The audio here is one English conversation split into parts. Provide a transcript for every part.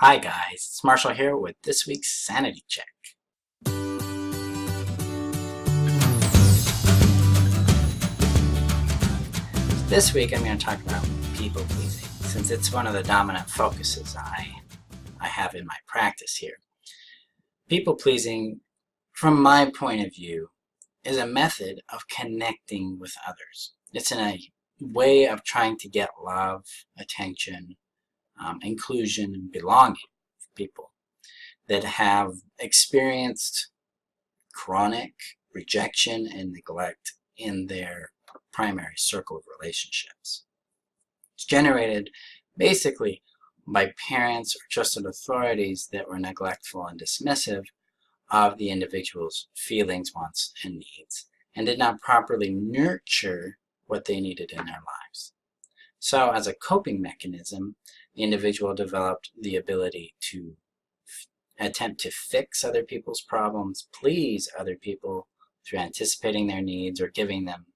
Hi guys, it's Marshall here with this week's Sanity Check. This week I'm going to talk about people pleasing, since it's one of the dominant focuses I have in my practice here. People pleasing, from my point of view, is a method of connecting with others. It's a way of trying to get love, attention, inclusion, and belonging for people that have experienced chronic rejection and neglect in their primary circle of relationships. It's generated basically by parents or trusted authorities that were neglectful and dismissive of the individual's feelings, wants, and needs, and did not properly nurture what they needed in their lives. So as a coping mechanism, the individual developed the ability to attempt to fix other people's problems, please other people through anticipating their needs or giving them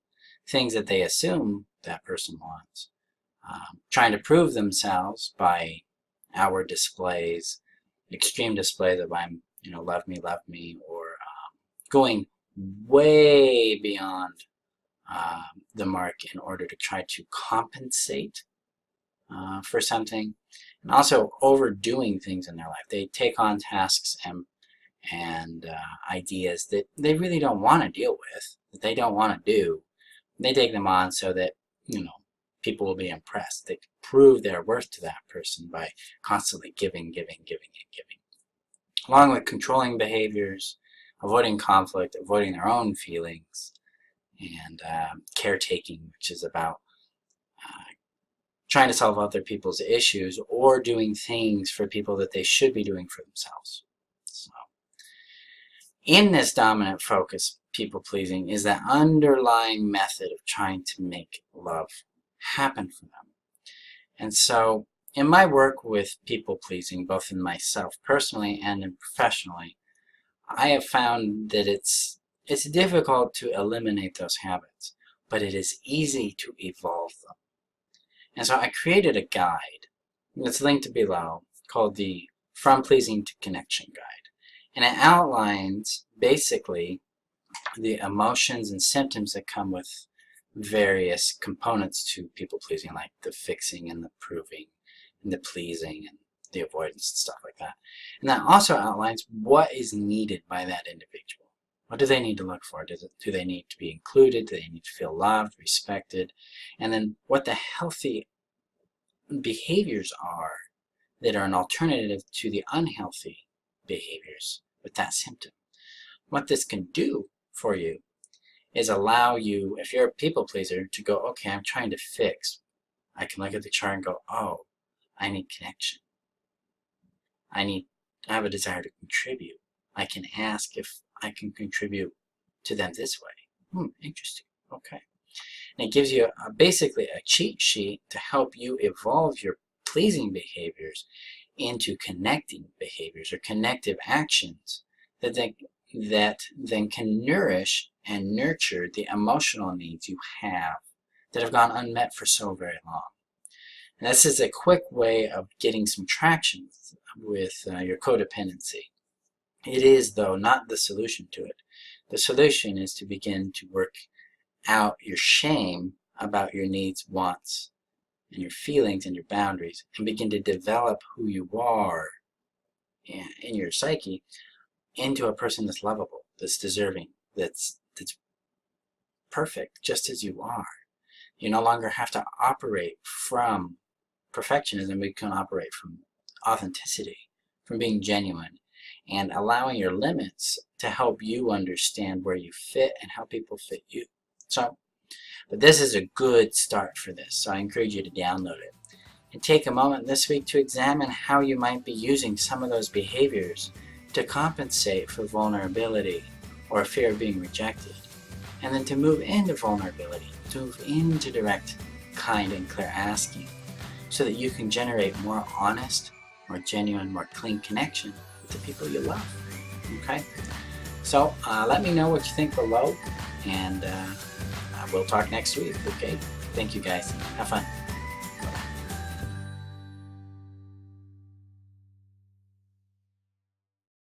things that they assume that person wants, trying to prove themselves by outward displays, extreme displays of love me, or going way beyond the mark in order to try to compensate for something, and also overdoing things in their life. They take on tasks and ideas that they really don't want to deal with, that they don't want to do. They take them on so that people will be impressed. They prove their worth to that person by constantly giving, along with controlling behaviors, avoiding conflict, avoiding their own feelings, and caretaking, which is about trying to solve other people's issues or doing things for people that they should be doing for themselves. So, in this dominant focus, people pleasing is that underlying method of trying to make love happen for them. And so, in my work with people pleasing, both in myself personally and in professionally, I have found that it's difficult to eliminate those habits, but it is easy to evolve them. And so I created a guide that's linked below called the From Pleasing to Connection Guide. And it outlines basically the emotions and symptoms that come with various components to people pleasing, like the fixing and the proving and the pleasing and the avoidance and stuff like that. And that also outlines what is needed by that individual. What do they need to look for? Do they need to be included? Do they need to feel loved, respected? And then what the healthy behaviors are that are an alternative to the unhealthy behaviors with that symptom. What this can do for you is allow you, if you're a people pleaser, to go, okay, I'm trying to fix. I can look at the chart and go, oh, I need connection. I have a desire to contribute. I can ask if I can contribute to them this way. Interesting. Okay. And it gives you basically a cheat sheet to help you evolve your pleasing behaviors into connecting behaviors or connective actions that then can nourish and nurture the emotional needs you have that have gone unmet for so very long. And this is a quick way of getting some traction with your codependency. It is, though, not the solution to it. The solution is to begin to work out your shame about your needs, wants, and your feelings and your boundaries, and begin to develop who you are in your psyche into a person that's lovable, that's deserving, that's perfect, just as you are. You no longer have to operate from perfectionism. We can operate from authenticity, from being genuine, and allowing your limits to help you understand where you fit and how people fit you. So, but this is a good start for this, so I encourage you to download it. And take a moment this week to examine how you might be using some of those behaviors to compensate for vulnerability or fear of being rejected. And then to move into vulnerability, to move into direct, kind, and clear asking, so that you can generate more honest, more genuine, more clean connection with the people you love. Okay? So let me know what you think below, and we'll talk next week. Okay? Thank you guys. Have fun.